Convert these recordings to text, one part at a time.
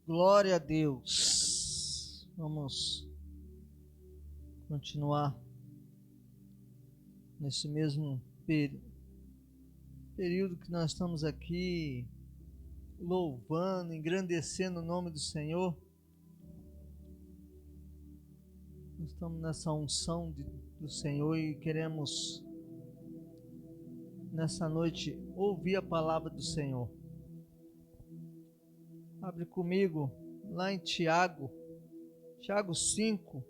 Glória a Deus. Vamos continuar nesse mesmo período que nós estamos aqui louvando, engrandecendo o nome do Senhor. Nós estamos nessa unção do Senhor e queremos nessa noite ouvir a palavra do Senhor. Abre comigo lá em Tiago 5,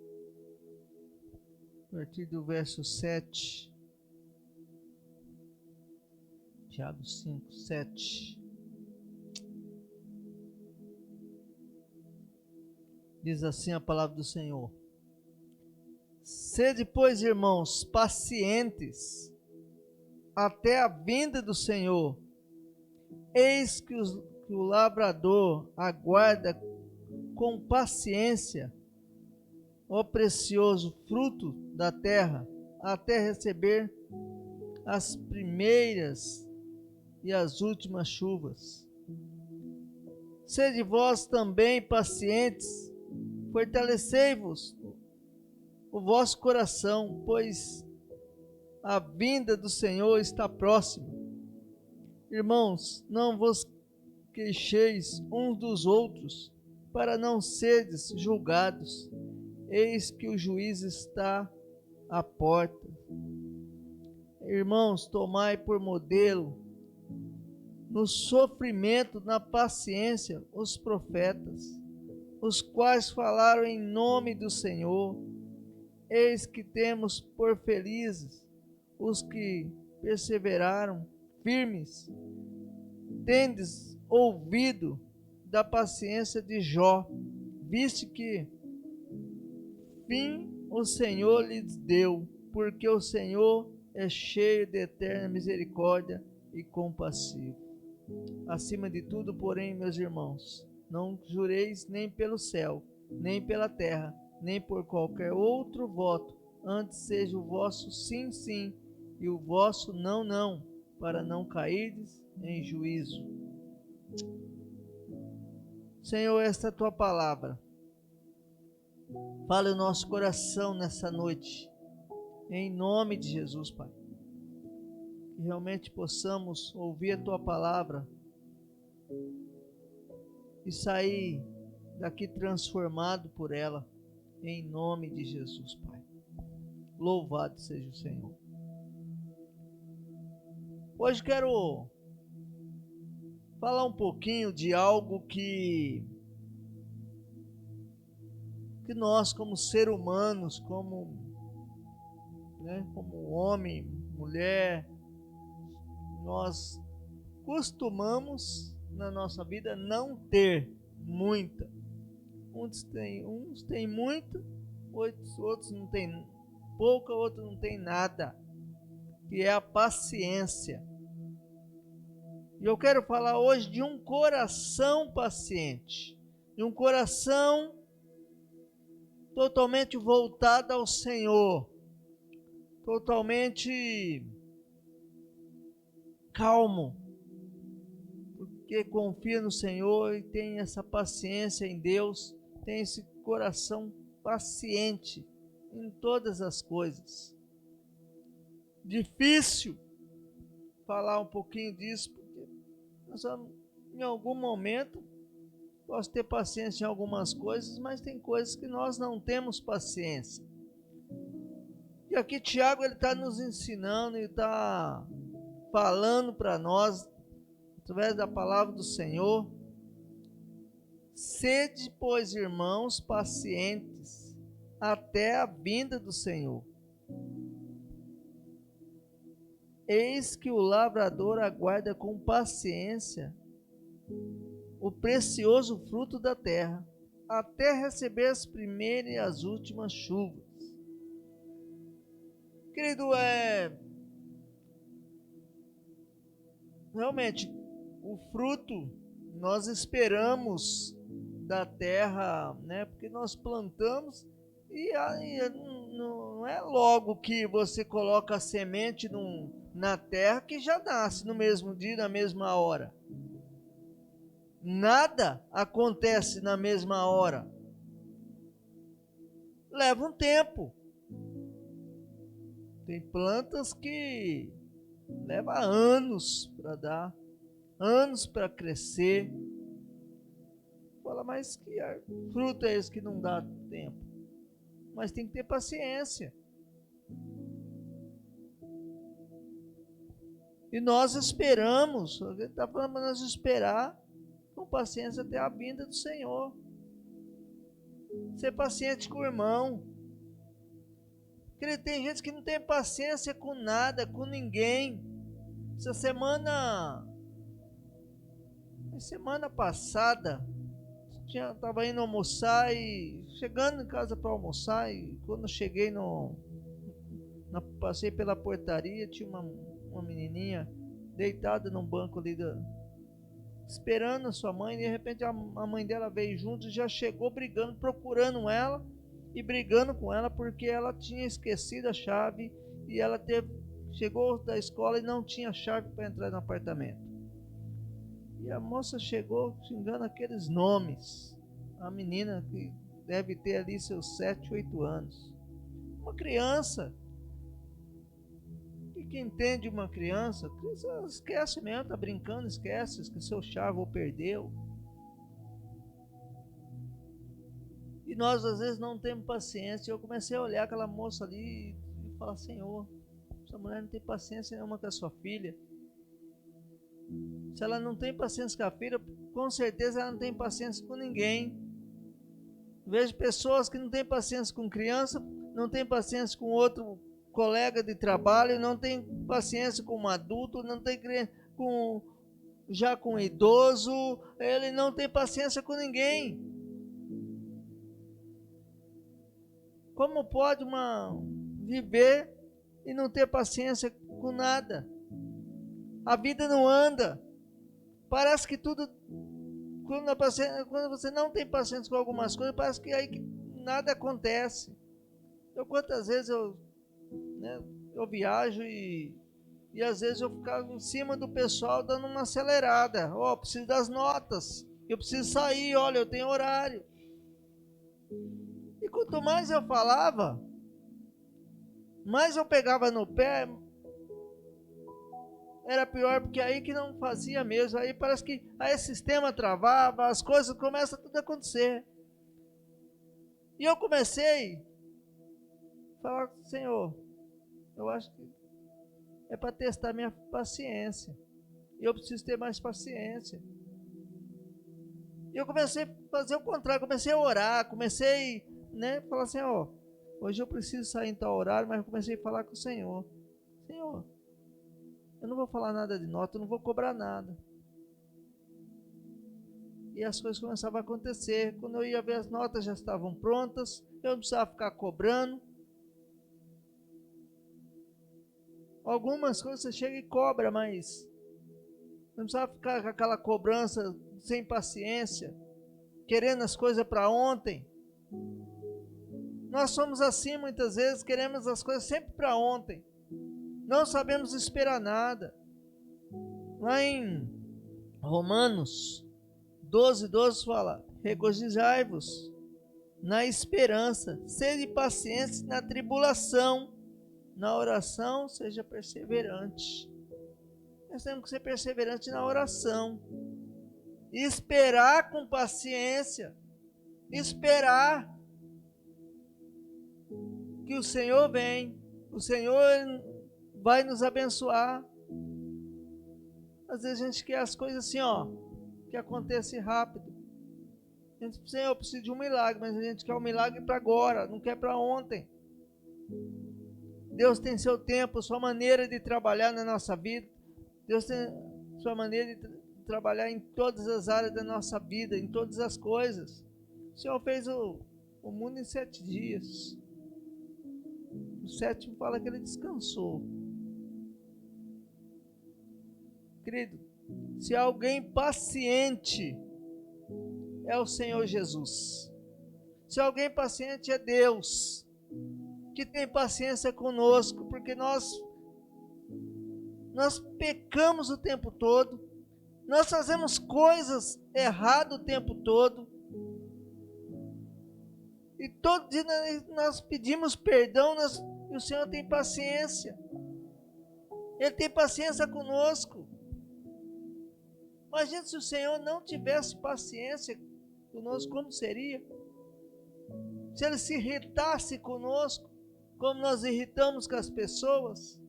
a partir do verso 7. Tiago 5, 7. Diz assim a palavra do Senhor: Sede, pois, irmãos, pacientes até a vinda do Senhor. Eis que o lavrador aguarda com paciência o precioso fruto da terra, até receber as primeiras e as últimas chuvas. Sede vós também pacientes, fortalecei-vos o vosso coração, pois a vinda do Senhor está próxima. Irmãos, não vos queixeis uns dos outros, para não seres julgados. Eis que o juiz está à porta. Irmãos, tomai por modelo no sofrimento, na paciência, os profetas, os quais falaram em nome do Senhor. Eis que temos por felizes os que perseveraram firmes. Tendes ouvido da paciência de Jó, viste que fim o Senhor lhes deu, porque o Senhor é cheio de eterna misericórdia e compassivo. Acima de tudo, porém, meus irmãos, não jureis nem pelo céu, nem pela terra, nem por qualquer outro voto, antes seja o vosso sim, sim, e o vosso não, não, para não cairdes em juízo. Senhor, esta é a tua palavra. Fale o nosso coração nessa noite, em nome de Jesus, Pai. Que realmente possamos ouvir a tua palavra e sair daqui transformado por ela, em nome de Jesus, Pai. Louvado seja o Senhor. Hoje quero falar um pouquinho de algo que nós, como seres humanos, como homem, mulher, nós costumamos na nossa vida não ter muita. Uns têm muito, outros não têm pouca, outros não têm nada, que é a paciência. E eu quero falar hoje de um coração paciente, de um coração totalmente voltado ao Senhor, totalmente calmo, porque confia no Senhor e tem essa paciência em Deus, tem esse coração paciente em todas as coisas. Difícil falar um pouquinho disso, porque nós em algum momento posso ter paciência em algumas coisas, mas tem coisas que nós não temos paciência. E aqui Tiago ele está nos ensinando e está falando para nós, através da palavra do Senhor: sede, pois, irmãos, pacientes até a vinda do Senhor. Eis que o lavrador aguarda com paciência o precioso fruto da terra, até receber as primeiras e as últimas chuvas. Querido, realmente o fruto nós esperamos da terra, porque nós plantamos e não é logo que você coloca a semente na terra que já nasce no mesmo dia, na mesma hora. Nada acontece na mesma hora. Leva um tempo. Tem plantas que levam anos para dar, anos para crescer. Fala, mas que fruto é esse que não dá tempo? Mas tem que ter paciência. E nós esperamos, ele está falando para nós esperar com paciência até a vinda do Senhor. Ser paciente com o irmão. Porque tem gente que não tem paciência com nada, com ninguém. Essa semana passada, estava indo almoçar e chegando em casa para almoçar, e quando eu cheguei passei pela portaria, tinha uma menininha deitada num banco ali, esperando a sua mãe, e de repente a mãe dela veio junto e já chegou brigando, procurando ela e brigando com ela porque ela tinha esquecido a chave e ela chegou da escola e não tinha chave para entrar no apartamento. E a moça chegou xingando aqueles nomes. A menina que deve ter ali seus 7, 8 anos. Uma criança. E quem entende uma criança, esquece mesmo, está brincando, esqueceu chave ou perdeu. E nós às vezes não temos paciência. Eu comecei a olhar aquela moça ali e falar, Senhor, essa mulher não tem paciência nenhuma com a sua filha. Se ela não tem paciência com a filha, com certeza ela não tem paciência com ninguém. Vejo pessoas que não têm paciência com criança, não têm paciência com outro colega de trabalho, não tem paciência com um adulto, não tem já com um idoso, ele não tem paciência com ninguém. Como pode viver e não ter paciência com nada? A vida não anda. Parece que tudo, quando você não tem paciência com algumas coisas, parece que aí que nada acontece. Quantas vezes eu viajo e às vezes eu ficava em cima do pessoal dando uma acelerada. Preciso das notas, eu preciso sair, olha, eu tenho horário. E quanto mais eu falava, mais eu pegava no pé, era pior, porque aí que não fazia mesmo. Aí parece que aí o sistema travava, as coisas começam tudo a acontecer. E eu comecei a falar, Senhor, eu acho que é para testar minha paciência. Eu preciso ter mais paciência. E eu comecei a fazer o contrário, comecei a orar, comecei a falar assim, hoje eu preciso sair em tal horário, mas eu comecei a falar com o Senhor. Senhor, eu não vou falar nada de nota, eu não vou cobrar nada. E as coisas começavam a acontecer. Quando eu ia ver, as notas já estavam prontas, eu não precisava ficar cobrando. Algumas coisas você chega e cobra, mas não precisava ficar com aquela cobrança sem paciência, querendo as coisas para ontem. Nós somos assim muitas vezes, queremos as coisas sempre para ontem. Não sabemos esperar nada. Lá em Romanos 12:12 fala, regozijai-vos na esperança, sede pacientes na tribulação, na oração seja perseverante. Nós temos que ser perseverantes na oração, esperar com paciência, esperar que o Senhor vem, o Senhor vai nos abençoar. Às vezes a gente quer as coisas assim, que acontece rápido. A gente, Senhor, eu preciso de um milagre, mas a gente quer um milagre para agora, não quer para ontem. Deus tem seu tempo, sua maneira de trabalhar na nossa vida. Deus tem sua maneira de trabalhar em todas as áreas da nossa vida, em todas as coisas. O Senhor fez o mundo em 7 dias. O 7º fala que ele descansou. Querido, se alguém paciente é o Senhor Jesus. Se alguém paciente é Deus, que tem paciência conosco, porque nós pecamos o tempo todo, Nós fazemos coisas erradas o tempo todo. E todo dia nós pedimos perdão, e o Senhor tem paciência. Ele tem paciência conosco. Imagina se o Senhor não tivesse paciência conosco, como seria? Se Ele se irritasse conosco, como nós irritamos com as pessoas.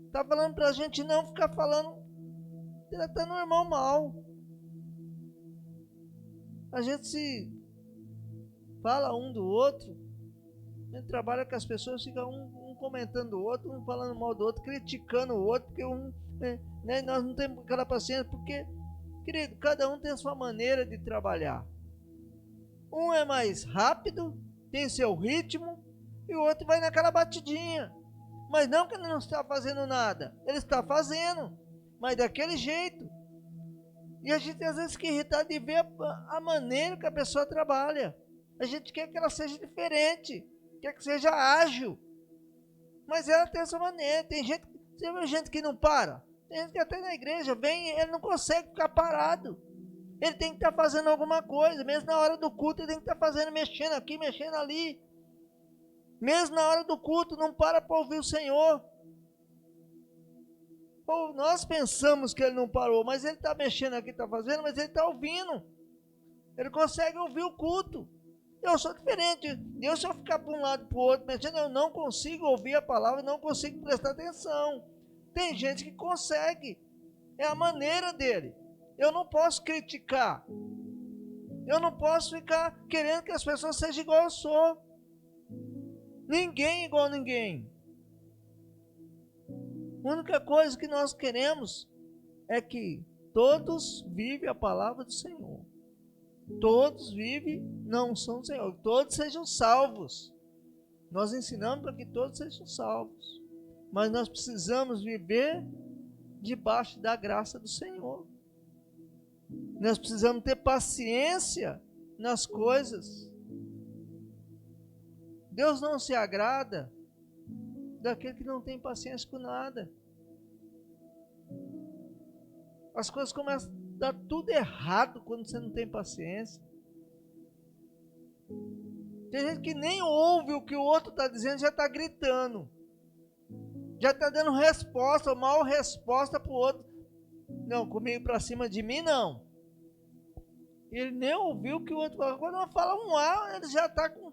Está falando para a gente não ficar falando, tratando o irmão mal. A gente se fala um do outro, a gente trabalha com as pessoas, fica um comentando o outro, um falando mal do outro, criticando o outro, porque nós não temos aquela paciência, porque, querido, cada um tem a sua maneira de trabalhar. Um é mais rápido, tem seu ritmo, e o outro vai naquela batidinha. Mas não que ele não está fazendo nada, ele está fazendo, mas daquele jeito. E a gente às vezes fica irritado de ver a maneira que a pessoa trabalha. A gente quer que ela seja diferente, quer que seja ágil. Mas ela tem a sua maneira. Tem gente, você vê gente que não para. Tem gente que até na igreja vem, ele não consegue ficar parado. Ele tem que estar fazendo alguma coisa. Mesmo na hora do culto, ele tem que estar fazendo, mexendo aqui, mexendo ali. Mesmo na hora do culto, não para ouvir o Senhor. Ou nós pensamos que ele não parou, mas ele está mexendo aqui, está fazendo, mas ele está ouvindo. Ele consegue ouvir o culto. Eu sou diferente. Eu, se eu ficar para um lado e para o outro, mexendo, eu não consigo ouvir a palavra, não consigo prestar atenção. Tem gente que consegue. É a maneira dele. Eu não posso criticar. Eu não posso ficar querendo que as pessoas sejam igual eu sou. Ninguém é igual a ninguém. A única coisa que nós queremos é que todos vivem a palavra do Senhor. Todos vivem, não são do Senhor. Todos sejam salvos. Nós ensinamos para que todos sejam salvos. Mas nós precisamos viver debaixo da graça do Senhor. Nós precisamos ter paciência nas coisas. Deus não se agrada daquele que não tem paciência com nada. As coisas começam a dar tudo errado quando você não tem paciência. Tem gente que nem ouve o que o outro está dizendo, já está gritando. Já está dando resposta, mal resposta para o outro. Não, comigo para cima de mim, não. Ele nem ouviu o que o outro fala. Quando uma fala um A, ele já está com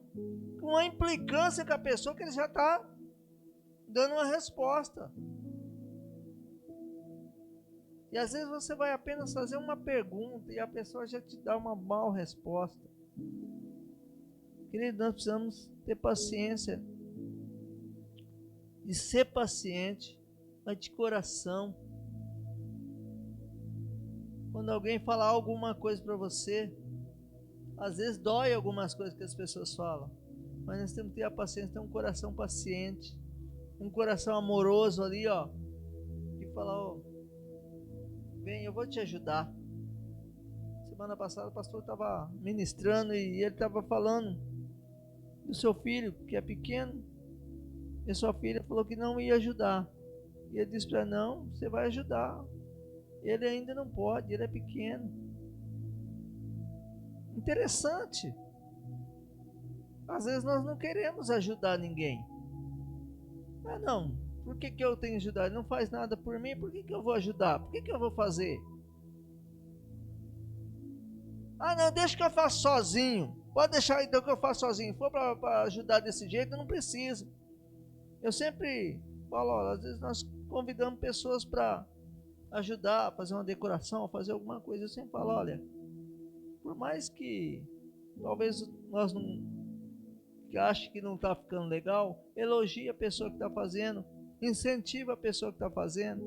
uma implicância com a pessoa, que ele já está dando uma resposta. E às vezes você vai apenas fazer uma pergunta e a pessoa já te dá uma mal resposta. Querido, nós precisamos ter paciência, de ser paciente, mas de coração. Quando alguém falar alguma coisa para você, às vezes dói algumas coisas que as pessoas falam, mas nós temos que ter a paciência, ter um coração paciente, um coração amoroso ali, ó, e falar, ó, vem, eu vou te ajudar. Semana passada o pastor estava ministrando e ele estava falando do seu filho, que é pequeno, e sua filha falou que não ia ajudar. E ele disse para ela, não, você vai ajudar. Ele ainda não pode, ele é pequeno. Interessante. Às vezes nós não queremos ajudar ninguém. Ah, não, por que eu tenho que ajudar? Ele não faz nada por mim, por que eu vou ajudar? Por que eu vou fazer? Ah, não, deixa que eu faço sozinho. Pode deixar então que eu faço sozinho. Se for para ajudar desse jeito, eu não preciso. Eu sempre falo, ó, às vezes nós convidamos pessoas para ajudar, a fazer uma decoração, a fazer alguma coisa. Eu sempre falo, olha, por mais que talvez nós não que ache que não está ficando legal, elogie a pessoa que está fazendo, incentiva a pessoa que está fazendo,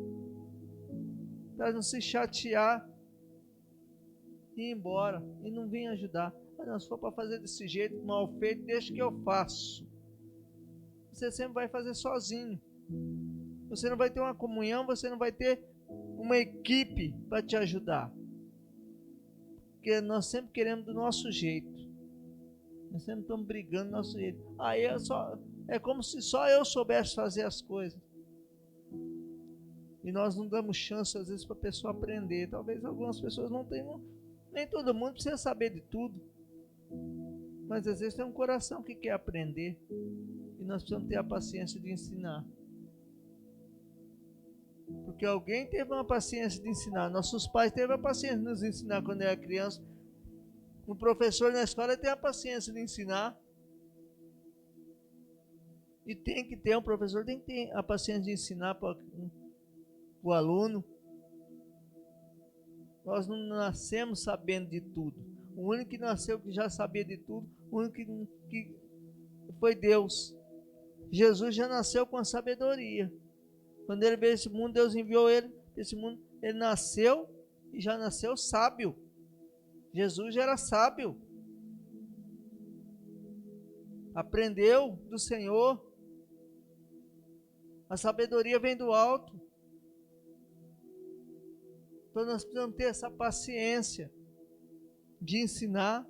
para não se chatear e ir embora e não vir ajudar. Mas não, se for para fazer desse jeito, mal feito, deixa que eu faço. Você sempre vai fazer sozinho. Você não vai ter uma comunhão, você não vai ter uma equipe para te ajudar. Porque nós sempre queremos do nosso jeito. Nós sempre estamos brigando do nosso jeito. É como se só eu soubesse fazer as coisas. E nós não damos chance, às vezes, para a pessoa aprender. Talvez algumas pessoas não tenham, nem todo mundo precisa saber de tudo. Mas às vezes tem um coração que quer aprender. E nós precisamos ter a paciência de ensinar. Porque alguém teve uma paciência de ensinar. Nossos pais teve a paciência de nos ensinar quando era criança. Um professor na escola tem a paciência de ensinar. E tem que ter, um professor tem que ter a paciência de ensinar para o aluno. Nós não nascemos sabendo de tudo. O único que nasceu que já sabia de tudo, o único que foi Deus. Jesus já nasceu com a sabedoria. Quando ele veio a esse mundo, Deus enviou ele para esse mundo. Ele nasceu e já nasceu sábio. Jesus já era sábio. Aprendeu do Senhor. A sabedoria vem do alto. Então nós precisamos ter essa paciência de ensinar,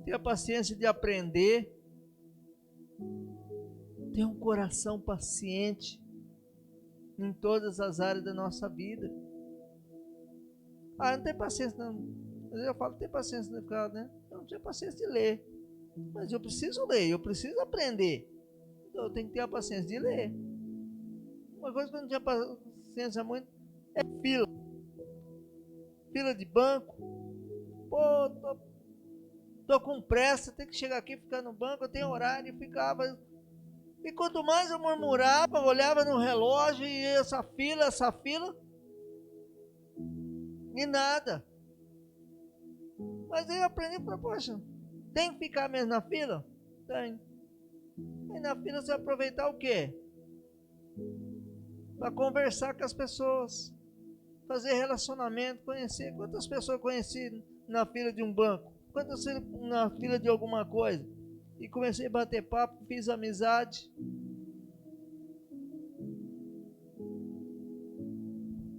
ter a paciência de aprender, ter um coração paciente em todas as áreas da nossa vida. Não tem paciência não. Às vezes eu falo, tem paciência de ficar, né? Eu não tenho paciência de ler. Mas eu preciso ler, eu preciso aprender. Então eu tenho que ter a paciência de ler. Uma coisa que eu não tinha paciência muito é fila. Fila de banco. Pô, tô com pressa, tenho que chegar aqui e ficar no banco, eu tenho horário, e ficava. E quanto mais eu murmurava, eu olhava no relógio e essa fila, e nada. Mas aí eu aprendi e falei, poxa, tem que ficar mesmo na fila? Tem. E na fila você vai aproveitar o quê? Para conversar com as pessoas, fazer relacionamento, conhecer. Quantas pessoas eu conheci na fila de um banco? Quantas na fila de alguma coisa? E comecei a bater papo, fiz amizade.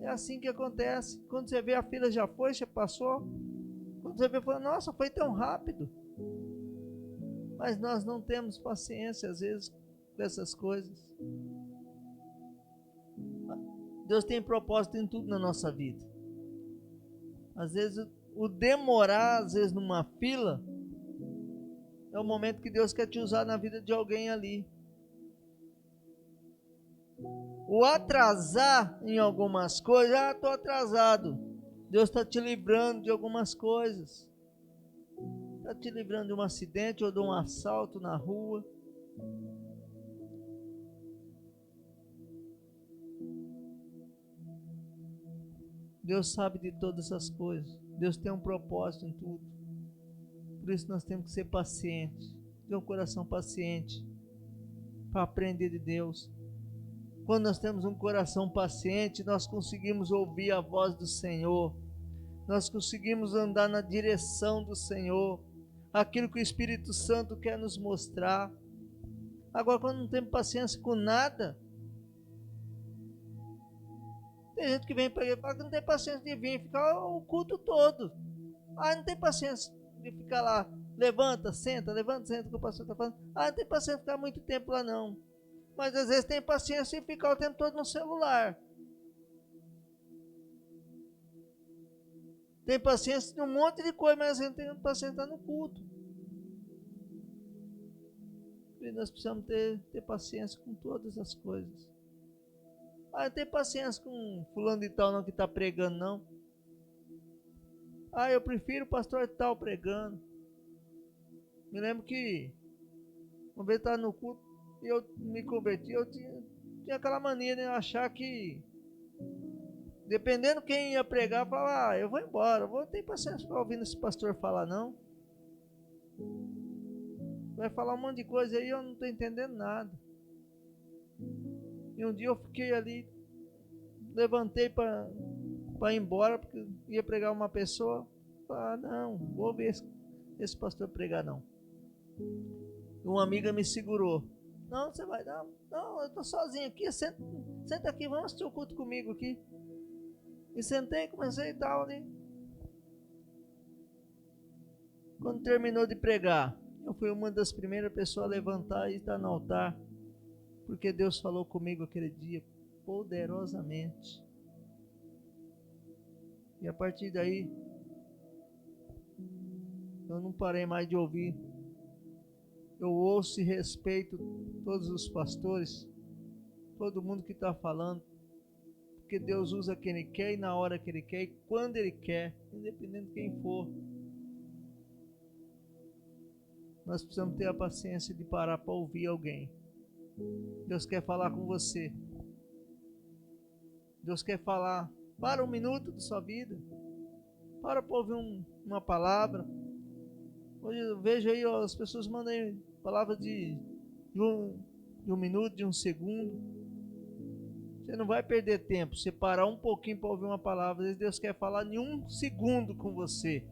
É assim que acontece. Quando você vê a fila já foi, já passou. Quando você vê, fala, nossa, foi tão rápido. Mas nós não temos paciência, às vezes, com essas coisas. Deus tem propósito em tudo na nossa vida. Às vezes, o demorar, às vezes, numa fila, é o momento que Deus quer te usar na vida de alguém ali. O atrasar em algumas coisas, estou atrasado. Deus está te livrando de algumas coisas. Está te livrando de um acidente ou de um assalto na rua. Deus sabe de todas essas coisas. Deus tem um propósito em tudo. Por isso nós temos que ser pacientes. Ter um coração paciente para aprender de Deus. Quando nós temos um coração paciente, nós conseguimos ouvir a voz do Senhor. Nós conseguimos andar na direção do Senhor. Aquilo que o Espírito Santo quer nos mostrar. Agora, quando não temos paciência com nada, tem gente que vem para ele e fala que não tem paciência de vir ficar o culto todo. Não tem paciência de ficar lá. Levanta, senta, que o pastor está falando. Não tem paciência de ficar muito tempo lá não. Mas às vezes tem paciência de ficar o tempo todo no celular. Tem paciência de um monte de coisa, mas a gente tem paciência de estar no culto. E nós precisamos ter paciência com todas as coisas. Não tem paciência com fulano de tal não que está pregando não. Eu prefiro o pastor tal pregando. Me lembro que uma vez eu estava no culto e eu me converti, eu tinha aquela mania de achar que dependendo quem ia pregar, eu falava, eu vou embora, eu vou ter paciência para ouvir esse pastor falar não. Vai falar um monte de coisa aí, eu não estou entendendo nada. E um dia eu fiquei ali, levantei para ir embora, porque ia pregar uma pessoa. Falei, não, vou ouvir esse pastor pregar não. Uma amiga me segurou. Não, você vai dar. Não, eu estou sozinho aqui, senta aqui, vamos assistir o culto comigo aqui. E sentei, comecei e tal ali. Quando terminou de pregar, eu fui uma das primeiras pessoas a levantar e estar no altar, porque Deus falou comigo aquele dia. poderosamente. E a partir daí, eu não parei mais de ouvir. Eu ouço e respeito todos os pastores, todo mundo que está falando, porque Deus usa quem Ele quer e na hora que Ele quer e quando Ele quer, independente de quem for. Nós precisamos ter a paciência de parar para ouvir alguém. Deus quer falar com você. Deus quer falar. Para um minuto da sua vida. Para ouvir uma palavra. Hoje eu vejo aí, ó, as pessoas mandam palavras de um minuto, de um segundo. Você não vai perder tempo. Você parar um pouquinho para ouvir uma palavra. Às vezes Deus quer falar em um segundo com você.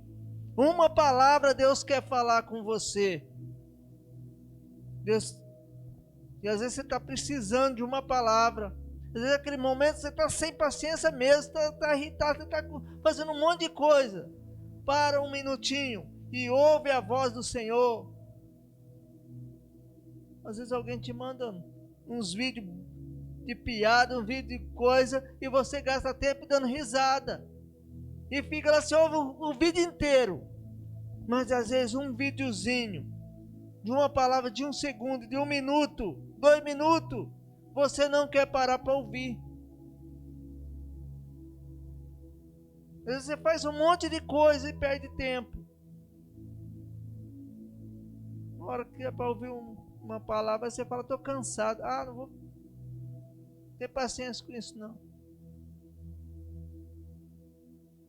Uma palavra Deus quer falar com você. Deus, e às vezes você está precisando de uma palavra. Às vezes aquele momento você está sem paciência mesmo, está irritado, você está fazendo um monte de coisa. Para um minutinho e ouve a voz do Senhor. Às vezes alguém te manda uns vídeos de piada, um vídeo de coisa, e você gasta tempo dando risada. E fica lá, você ouve o vídeo inteiro. Mas às vezes um videozinho, de uma palavra de um segundo, de 1 minuto, 2 minutos, você não quer parar para ouvir. Às vezes você faz um monte de coisa e perde tempo. Na hora que é para ouvir uma palavra, você fala, estou cansado. Ah, não vou ter paciência com isso não.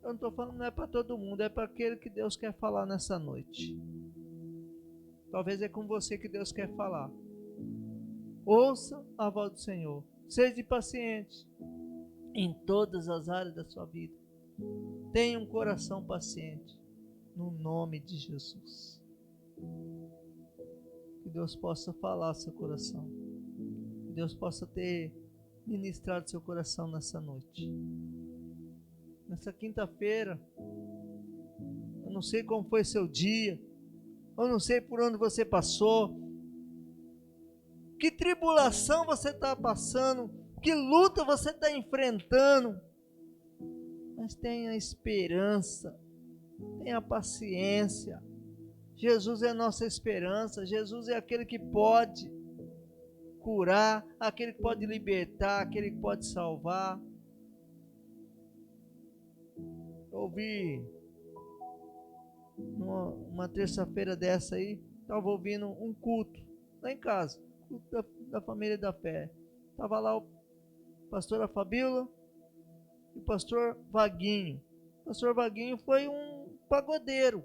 Eu não estou falando, não é para todo mundo, é para aquele que Deus quer falar nessa noite. Talvez é com você que Deus quer falar. Ouça a voz do Senhor. Seja paciente em todas as áreas da sua vida. Tenha um coração paciente. No nome de Jesus. Que Deus possa falar ao seu coração. Que Deus possa ter ministrado seu coração nessa noite. Nessa quinta-feira, eu não sei como foi seu dia, eu não sei por onde você passou, que tribulação você está passando, que luta você está enfrentando, mas tenha esperança, tenha paciência. Jesus é a nossa esperança, Jesus é aquele que pode curar, aquele que pode libertar, aquele que pode salvar. Eu ouvi uma terça-feira dessa aí, estava ouvindo um culto lá em casa, culto da família da fé. Estava lá o pastor Fabíola e o pastor Vaguinho. O pastor Vaguinho foi um pagodeiro.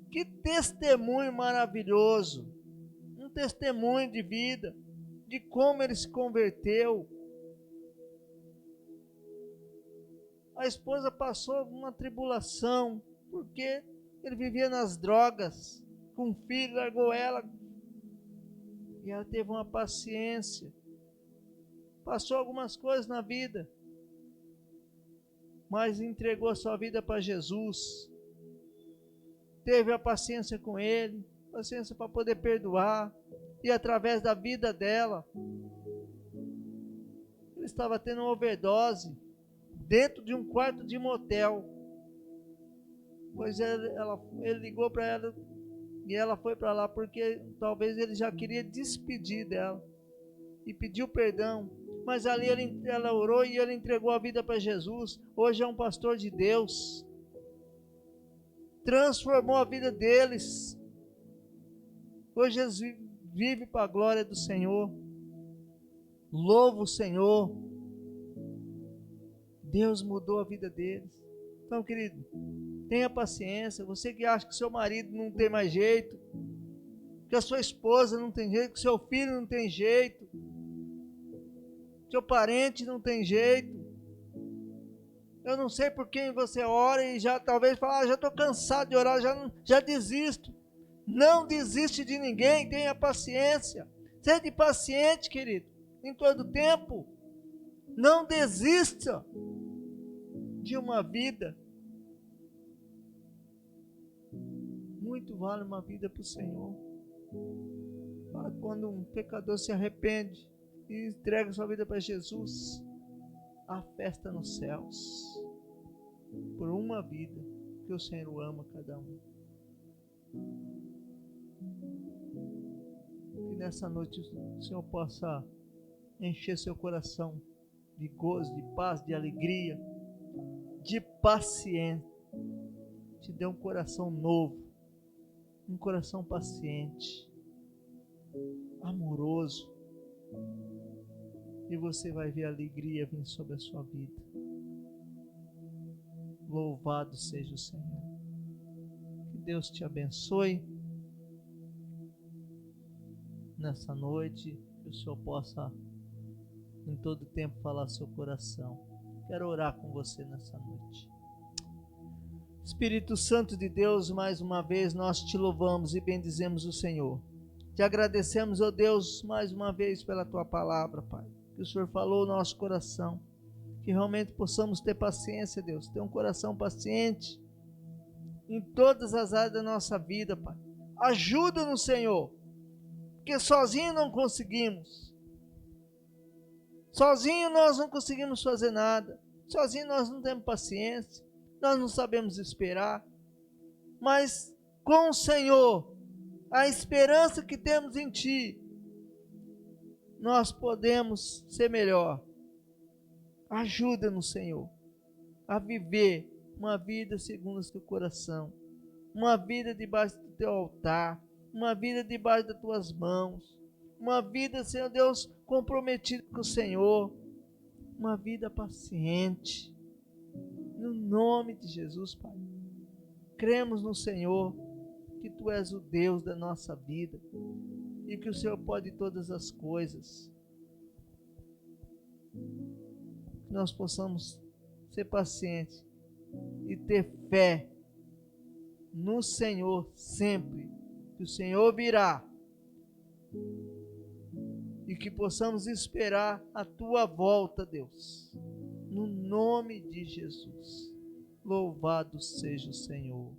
Que testemunho maravilhoso, um testemunho de vida, de como ele se converteu. A esposa passou uma tribulação, porque ele vivia nas drogas, com um filho, largou ela, e ela teve uma paciência, passou algumas coisas na vida, mas entregou a sua vida para Jesus, teve a paciência com ele, paciência para poder perdoar, e através da vida dela, ele estava tendo uma overdose, dentro de um quarto de motel, pois ele ligou para ela, e ela foi para lá, porque talvez ele já queria despedir dela, e pediu perdão, mas ali ela orou, e ele entregou a vida para Jesus, hoje é um pastor de Deus, transformou a vida deles, hoje eles vivem para a glória do Senhor, louva o Senhor, Deus mudou a vida deles. Então, querido, tenha paciência. Você que acha que seu marido não tem mais jeito, que a sua esposa não tem jeito, que seu filho não tem jeito, seu parente não tem jeito. Eu não sei por quem você ora e já talvez fala, já estou cansado de orar, já desisto. Não desiste de ninguém, tenha paciência. Seja paciente, querido, em todo tempo. Não desista de uma vida. Muito vale uma vida para o Senhor. Quando um pecador se arrepende, e entrega sua vida para Jesus, há festa nos céus, por uma vida que o Senhor ama cada um. Que nessa noite o Senhor possa encher seu coração de gozo, de paz, de alegria, de paciência. Te dê um coração novo, um coração paciente, amoroso, e você vai ver a alegria vir sobre a sua vida. Louvado seja o Senhor. Que Deus te abençoe nessa noite, que o Senhor possa em todo tempo falar seu coração. Quero orar com você nessa noite. Espírito Santo de Deus, mais uma vez nós te louvamos e bendizemos o Senhor. Te agradecemos, ó Deus, mais uma vez pela tua palavra, Pai. Que o Senhor falou no nosso coração. Que realmente possamos ter paciência, Deus. Ter um coração paciente em todas as áreas da nossa vida, Pai. Ajuda-nos, Senhor. Porque sozinho não conseguimos. Sozinho nós não conseguimos fazer nada. Sozinho nós não temos paciência. Nós não sabemos esperar, mas com o Senhor, a esperança que temos em Ti, nós podemos ser melhor. Ajuda-nos, Senhor, a viver uma vida segundo o Teu coração, uma vida debaixo do Teu altar, uma vida debaixo das Tuas mãos, uma vida, Senhor Deus, comprometida com o Senhor, uma vida paciente. No nome de Jesus, Pai. Cremos no Senhor, que Tu és o Deus da nossa vida e que o Senhor pode todas as coisas. Que nós possamos ser pacientes e ter fé no Senhor sempre, que o Senhor virá e que possamos esperar a Tua volta, Deus. No nome de Jesus, louvado seja o Senhor.